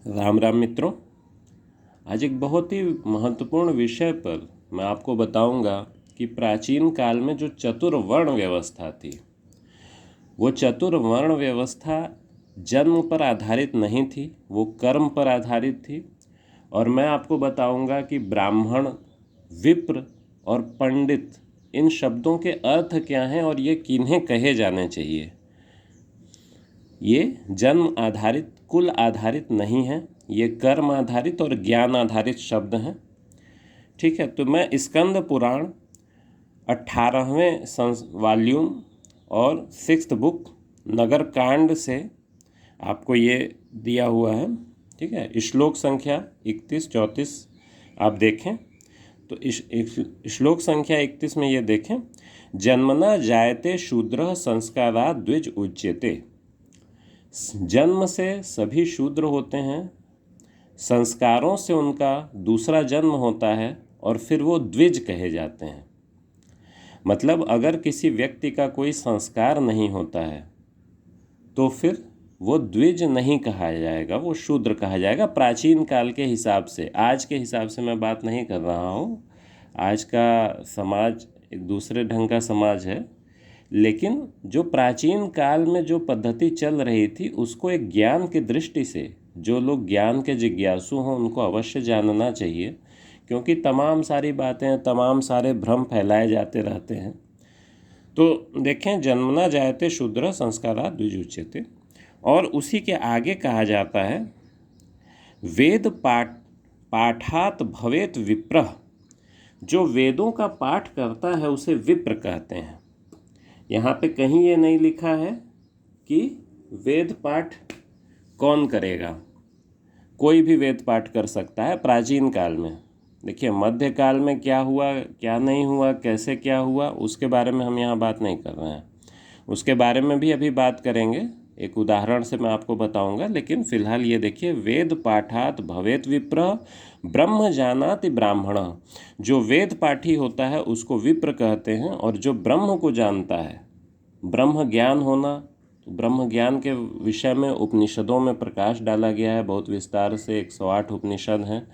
राम राम मित्रों। आज एक बहुत ही महत्वपूर्ण विषय पर मैं आपको बताऊंगा कि प्राचीन काल में जो चतुर्वर्ण व्यवस्था थी, वो चतुर्वर्ण व्यवस्था जन्म पर आधारित नहीं थी, वो कर्म पर आधारित थी। और मैं आपको बताऊंगा कि ब्राह्मण, विप्र और पंडित, इन शब्दों के अर्थ क्या हैं और ये किन्हें कहे जाने चाहिए। ये जन्म आधारित, कुल आधारित नहीं है, ये कर्म आधारित और ज्ञान आधारित शब्द हैं। ठीक है, तो मैं स्कंद पुराण 18वें वॉल्यूम और 6th बुक नगर कांड से आपको ये दिया हुआ है। ठीक है, श्लोक संख्या 31-34 आप देखें तो श्लोक संख्या 31 में ये देखें, जन्मना जायते शूद्र संस्कारात् द्विज उच्यते। जन्म से सभी शूद्र होते हैं, संस्कारों से उनका दूसरा जन्म होता है और फिर वो द्विज कहे जाते हैं। मतलब अगर किसी व्यक्ति का कोई संस्कार नहीं होता है तो फिर वो द्विज नहीं कहा जाएगा, वो शूद्र कहा जाएगा। प्राचीन काल के हिसाब से, आज के हिसाब से मैं बात नहीं कर रहा हूँ। आज का समाज एक दूसरे ढंग का समाज है, लेकिन जो प्राचीन काल में जो पद्धति चल रही थी उसको एक ज्ञान की दृष्टि से जो लोग ज्ञान के जिज्ञासु हों उनको अवश्य जानना चाहिए, क्योंकि तमाम सारी बातें, तमाम सारे भ्रम फैलाए जाते रहते हैं। तो देखें, जन्मना जायते शूद्र संस्कारात् द्विज उच्यते। और उसी के आगे कहा जाता है, वेद पाठात भवेत विप्रः। जो वेदों का पाठ करता है उसे विप्र कहते हैं। यहाँ पे कहीं ये नहीं लिखा है कि वेद पाठ कौन करेगा। कोई भी वेद पाठ कर सकता है प्राचीन काल में। देखिए, मध्यकाल में क्या हुआ, क्या नहीं हुआ, कैसे क्या हुआ, उसके बारे में हम यहाँ बात नहीं कर रहे हैं। उसके बारे में भी अभी बात करेंगे, एक उदाहरण से मैं आपको बताऊंगा। लेकिन फिलहाल ये देखिए, वेद पाठात भवेत विप्र ब्रह्म जानाति ब्राह्मण। जो वेद पाठी होता है उसको विप्र कहते हैं, और जो ब्रह्म को जानता है, ब्रह्म ज्ञान होना, तो ब्रह्म ज्ञान के विषय में उपनिषदों में प्रकाश डाला गया है बहुत विस्तार से। 108 उपनिषद हैं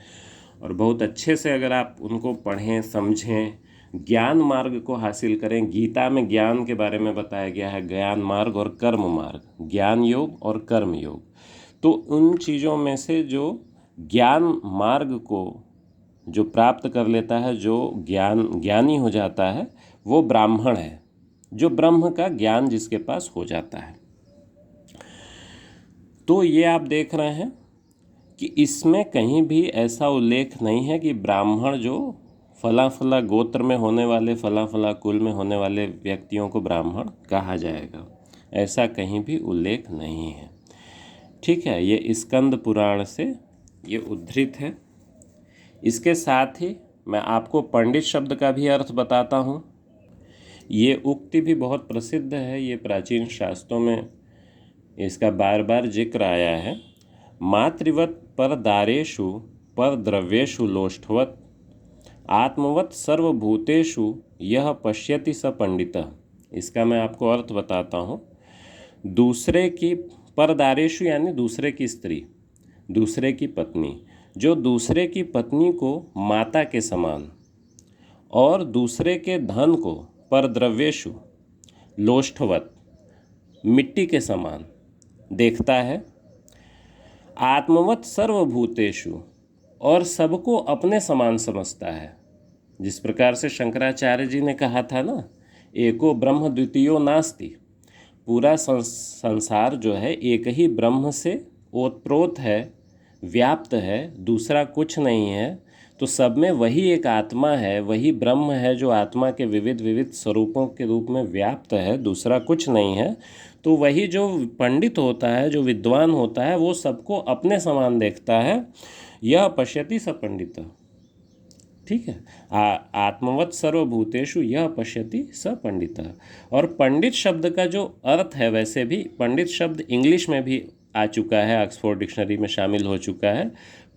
और बहुत अच्छे से अगर आप उनको पढ़ें, समझें, ज्ञान मार्ग को हासिल करें। गीता में ज्ञान के बारे में बताया गया है, ज्ञान मार्ग और कर्म मार्ग, ज्ञान योग और कर्म योग। तो उन चीज़ों में से जो ज्ञान मार्ग को जो प्राप्त कर लेता है, जो ज्ञानी हो जाता है, वो ब्राह्मण है, जो ब्रह्म का ज्ञान जिसके पास हो जाता है। तो ये आप देख रहे हैं कि इसमें कहीं भी ऐसा उल्लेख नहीं है कि ब्राह्मण जो फला फला गोत्र में होने वाले, फला फला कुल में होने वाले व्यक्तियों को ब्राह्मण कहा जाएगा। ऐसा कहीं भी उल्लेख नहीं है। ठीक है, ये स्कंद पुराण से ये उद्धृत है। इसके साथ ही मैं आपको पंडित शब्द का भी अर्थ बताता हूँ। ये उक्ति भी बहुत प्रसिद्ध है, ये प्राचीन शास्त्रों में इसका बार बार जिक्र आया है। मातृवत परदारेषु परद्रव्येषु लोष्ठवत् आत्मवत् सर्वभूतेषु यह पश्यति स पंडितः। इसका मैं आपको अर्थ बताता हूँ। दूसरे की परदारेषु यानी दूसरे की स्त्री, दूसरे की पत्नी, जो दूसरे की पत्नी को माता के समान और दूसरे के धन को परद्रव्येषु लोष्ठवत् मिट्टी के समान देखता है, आत्मवत् सर्वभूतेषु और सबको अपने समान समझता है। जिस प्रकार से शंकराचार्य जी ने कहा था ना, एको ब्रह्म द्वितीयो नास्ति। पूरा संसार जो है एक ही ब्रह्म से ओतप्रोत है, व्याप्त है, दूसरा कुछ नहीं है। तो सब में वही एक आत्मा है, वही ब्रह्म है जो आत्मा के विविध विविध स्वरूपों के रूप में व्याप्त है, दूसरा कुछ नहीं है। तो वही जो पंडित होता है, जो विद्वान होता है, वो सबको अपने समान देखता है। यह पश्यति स पंडित। ठीक है, आत्मवत् सर्वभूतेषु यह पश्यति स पंडित। और पंडित शब्द का जो अर्थ है, वैसे भी पंडित शब्द इंग्लिश में भी आ चुका है, ऑक्सफोर्ड डिक्शनरी में शामिल हो चुका है।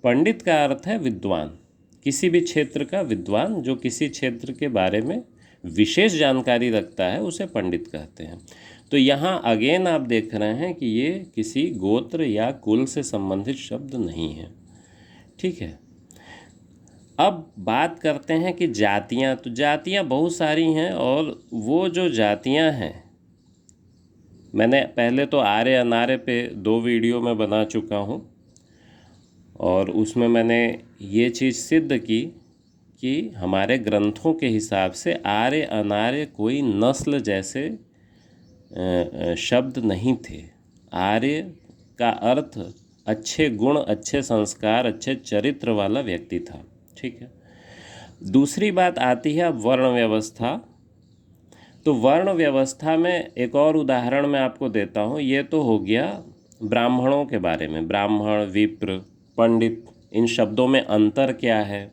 पंडित का अर्थ है विद्वान, किसी भी क्षेत्र का विद्वान, जो किसी क्षेत्र के बारे में विशेष जानकारी रखता है, उसे पंडित कहते हैं। तो यहाँ अगेन आप देख रहे हैं कि ये किसी गोत्र या कुल से संबंधित शब्द नहीं है। ठीक है, अब बात करते हैं कि जातियाँ। तो जातियाँ बहुत सारी हैं, और वो जो जातियाँ हैं, मैंने पहले तो आर्य अनार्य पे 2 वीडियो में बना चुका हूँ, और उसमें मैंने ये चीज़ सिद्ध की कि हमारे ग्रंथों के हिसाब से आर्य अनार्य कोई नस्ल जैसे शब्द नहीं थे। आर्य का अर्थ अच्छे गुण, अच्छे संस्कार, अच्छे चरित्र वाला व्यक्ति था। ठीक है, दूसरी बात आती है अब वर्ण व्यवस्था। तो वर्ण व्यवस्था में एक और उदाहरण मैं आपको देता हूँ। ये तो हो गया ब्राह्मणों के बारे में, ब्राह्मण, विप्र, पंडित, इन शब्दों में अंतर क्या है,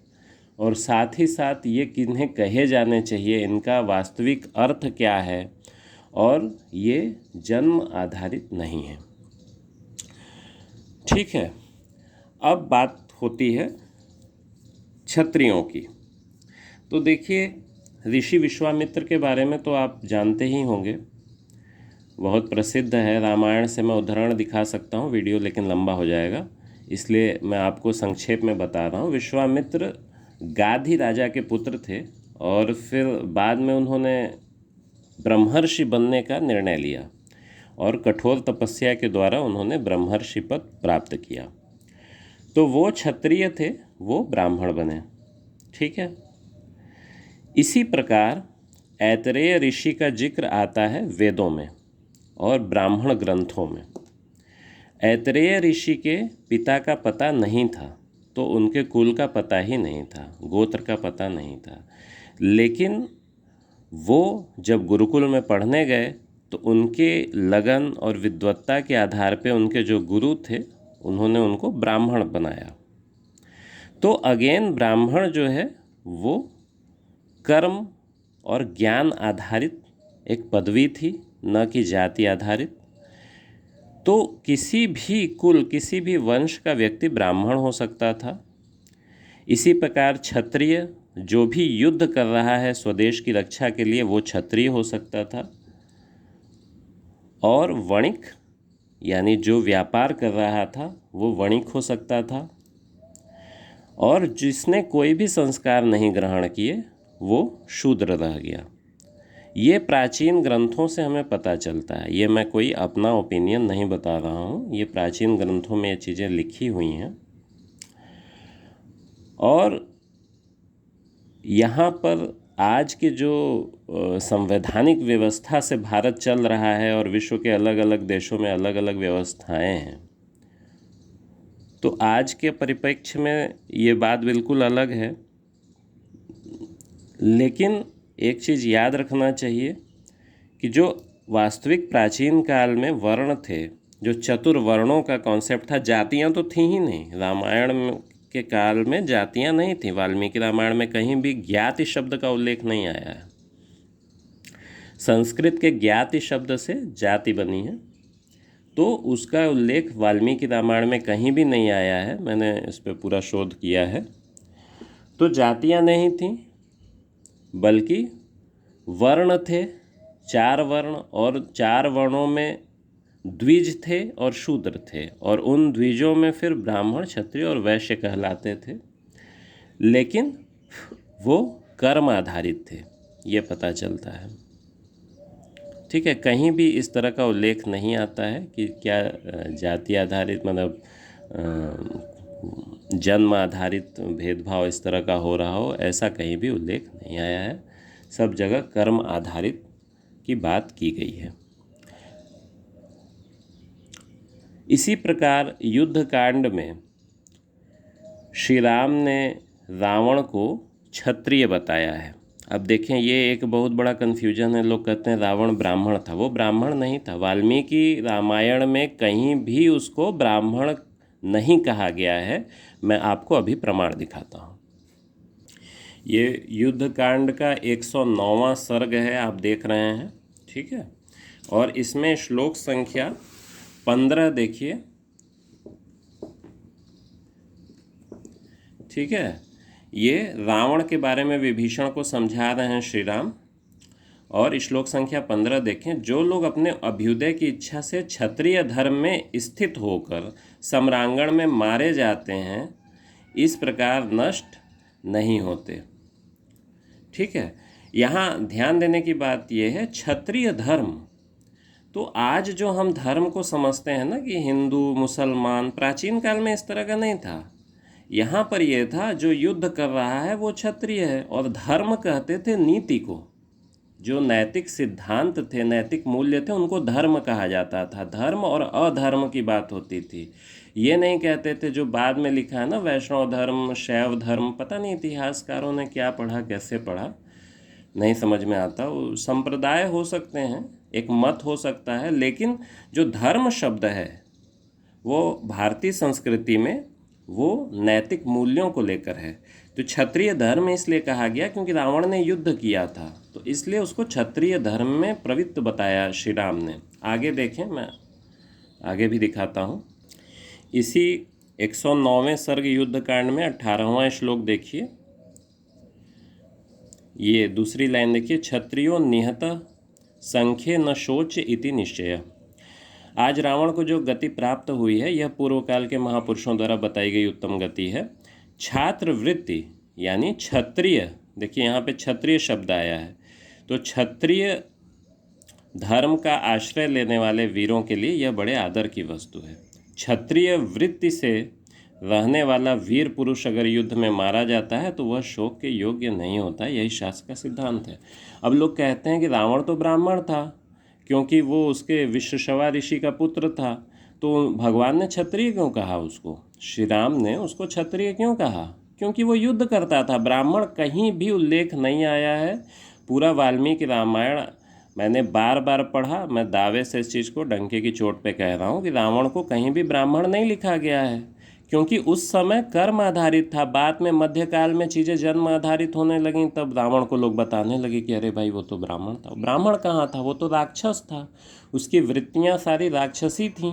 और साथ ही साथ ये किन्हें कहे जाने चाहिए, इनका वास्तविक अर्थ क्या है, और ये जन्म आधारित नहीं है। ठीक है, अब बात होती है क्षत्रियों की। तो देखिए, ऋषि विश्वामित्र के बारे में तो आप जानते ही होंगे, बहुत प्रसिद्ध है। रामायण से मैं उदाहरण दिखा सकता हूँ, वीडियो लेकिन लंबा हो जाएगा, इसलिए मैं आपको संक्षेप में बता रहा हूँ। विश्वामित्र गाधी राजा के पुत्र थे, और फिर बाद में उन्होंने ब्रह्मर्षि बनने का निर्णय लिया, और कठोर तपस्या के द्वारा उन्होंने ब्रह्मर्षि पद प्राप्त किया। तो वो क्षत्रिय थे, वो ब्राह्मण बने। ठीक है, इसी प्रकार ऐतरेय ऋषि का जिक्र आता है वेदों में और ब्राह्मण ग्रंथों में। ऐतरेय ऋषि के पिता का पता नहीं था, तो उनके कुल का पता ही नहीं था, गोत्र का पता नहीं था। लेकिन वो जब गुरुकुल में पढ़ने गए तो उनके लगन और विद्वत्ता के आधार पे उनके जो गुरु थे उन्होंने उनको ब्राह्मण बनाया। तो अगेन ब्राह्मण जो है वो कर्म और ज्ञान आधारित एक पदवी थी, न कि जाति आधारित। तो किसी भी कुल, किसी भी वंश का व्यक्ति ब्राह्मण हो सकता था। इसी प्रकार क्षत्रिय, जो भी युद्ध कर रहा है स्वदेश की रक्षा के लिए, वो क्षत्रिय हो सकता था। और वणिक, यानी जो व्यापार कर रहा था, वो वणिक हो सकता था। और जिसने कोई भी संस्कार नहीं ग्रहण किए वो शूद्र रह गया। ये प्राचीन ग्रंथों से हमें पता चलता है। ये मैं कोई अपना ओपिनियन नहीं बता रहा हूँ, ये प्राचीन ग्रंथों में ये चीज़ें लिखी हुई हैं। और यहाँ पर आज के जो संवैधानिक व्यवस्था से भारत चल रहा है, और विश्व के अलग अलग देशों में अलग अलग व्यवस्थाएं हैं, तो आज के परिप्रेक्ष्य में ये बात बिल्कुल अलग है। लेकिन एक चीज़ याद रखना चाहिए कि जो वास्तविक प्राचीन काल में वर्ण थे, जो चतुर्वर्णों का कॉन्सेप्ट था, जातियां तो थी ही नहीं। रामायण के काल में जातियां नहीं थी। वाल्मीकि रामायण में कहीं भी ज्ञाति शब्द का उल्लेख नहीं आया है। संस्कृत के ज्ञाति शब्द से जाति बनी है, तो उसका उल्लेख वाल्मीकि रामायण में कहीं भी नहीं आया है। मैंने इस पर पूरा शोध किया है। तो जातियां नहीं थीं, बल्कि वर्ण थे, 4 वर्ण, और 4 वर्णों में द्विज थे और शूद्र थे, और उन द्विजों में फिर ब्राह्मण, क्षत्रिय और वैश्य कहलाते थे। लेकिन वो कर्म आधारित थे, ये पता चलता है। ठीक है, कहीं भी इस तरह का उल्लेख नहीं आता है कि क्या जाति आधारित, मतलब जन्म आधारित भेदभाव इस तरह का हो रहा हो, ऐसा कहीं भी उल्लेख नहीं आया है। सब जगह कर्म आधारित की बात की गई है। इसी प्रकार युद्ध कांड में श्री राम ने रावण को क्षत्रिय बताया है। अब देखें, ये एक बहुत बड़ा कन्फ्यूजन है। लोग कहते हैं रावण ब्राह्मण था, वो ब्राह्मण नहीं था। वाल्मीकि रामायण में कहीं भी उसको ब्राह्मण नहीं कहा गया है। मैं आपको अभी प्रमाण दिखाता हूँ। ये युद्ध कांड का 109वां सर्ग है, आप देख रहे हैं। ठीक है, और इसमें श्लोक संख्या 15 देखिए। ठीक है, ये रावण के बारे में विभीषण को समझा रहे हैं श्री राम। और श्लोक संख्या 15 देखें, जो लोग अपने अभ्युदय की इच्छा से क्षत्रिय धर्म में स्थित होकर सम्रांगण में मारे जाते हैं, इस प्रकार नष्ट नहीं होते। ठीक है, यहाँ ध्यान देने की बात यह है, क्षत्रिय धर्म, तो आज जो हम धर्म को समझते हैं ना कि हिंदू मुसलमान, प्राचीन काल में इस तरह का नहीं था। यहाँ पर यह था जो युद्ध कर रहा है वो क्षत्रिय है, और धर्म कहते थे नीति को, जो नैतिक सिद्धांत थे, नैतिक मूल्य थे, उनको धर्म कहा जाता था। धर्म और अधर्म की बात होती थी, ये नहीं कहते थे जो बाद में लिखा है ना, वैष्णव धर्म, शैव धर्म, पता नहीं इतिहासकारों ने क्या पढ़ा, कैसे पढ़ा, नहीं समझ में आता। वो संप्रदाय हो सकते हैं, एक मत हो सकता है, लेकिन जो धर्म शब्द है वो भारतीय संस्कृति में वो नैतिक मूल्यों को लेकर है। तो क्षत्रिय धर्म इसलिए कहा गया क्योंकि रावण ने युद्ध किया था, तो इसलिए उसको क्षत्रिय धर्म में प्रवृत्त बताया श्री राम ने। आगे देखें, मैं आगे भी दिखाता हूँ। इसी 109वें सर्ग युद्ध कांड में 18वां श्लोक देखिए, ये दूसरी लाइन देखिए, क्षत्रियो निहत संख्ये न शोच इति निश्चय। आज रावण को जो गति प्राप्त हुई है यह पूर्व काल के महापुरुषों द्वारा बताई गई उत्तम गति है। छात्र वृत्ति यानी क्षत्रिय, देखिए यहाँ पे क्षत्रिय शब्द आया है, तो क्षत्रिय धर्म का आश्रय लेने वाले वीरों के लिए यह बड़े आदर की वस्तु है। क्षत्रिय वृत्ति से रहने वाला वीर पुरुष अगर युद्ध में मारा जाता है तो वह शोक के योग्य नहीं होता, यही शास्त्र का सिद्धांत है। अब लोग कहते हैं कि रावण तो ब्राह्मण था क्योंकि वो उसके विश्वशवा ऋषि का पुत्र था, तो भगवान ने क्षत्रिय क्यों कहा उसको, श्री राम ने उसको क्षत्रिय क्यों कहा? क्योंकि वो युद्ध करता था। ब्राह्मण कहीं भी उल्लेख नहीं आया है। पूरा वाल्मीकि रामायण मैंने बार बार पढ़ा, मैं दावे से इस चीज़ को डंके की चोट पे कह रहा हूँ कि रावण को कहीं भी ब्राह्मण नहीं लिखा गया है, क्योंकि उस समय कर्म आधारित था। बाद में मध्यकाल में चीज़ें जन्म आधारित होने लगीं, तब रावण को लोग बताने लगे कि अरे भाई वो तो ब्राह्मण था। ब्राह्मण कहाँ था, वो तो राक्षस था, उसकी वृत्तियाँ सारी राक्षसी थीं,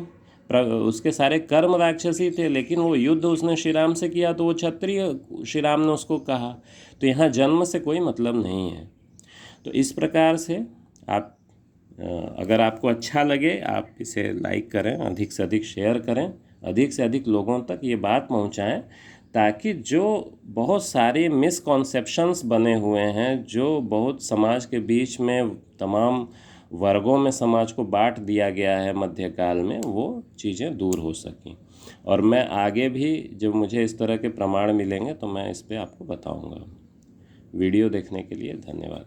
उसके सारे कर्म राक्षसी थे, लेकिन वो युद्ध उसने श्री राम से किया तो वो क्षत्रिय श्री राम ने उसको कहा। तो यहाँ जन्म से कोई मतलब नहीं है। तो इस प्रकार से आप, अगर आपको अच्छा लगे आप इसे लाइक करें, अधिक से अधिक शेयर करें, अधिक से अधिक लोगों तक ये बात पहुंचाएं, ताकि जो बहुत सारे मिसकॉन्सेप्शंस बने हुए हैं, जो बहुत समाज के बीच में तमाम वर्गों में समाज को बांट दिया गया है मध्यकाल में, वो चीज़ें दूर हो सकें। और मैं आगे भी जब मुझे इस तरह के प्रमाण मिलेंगे तो मैं इस पर आपको बताऊंगा। वीडियो देखने के लिए धन्यवाद।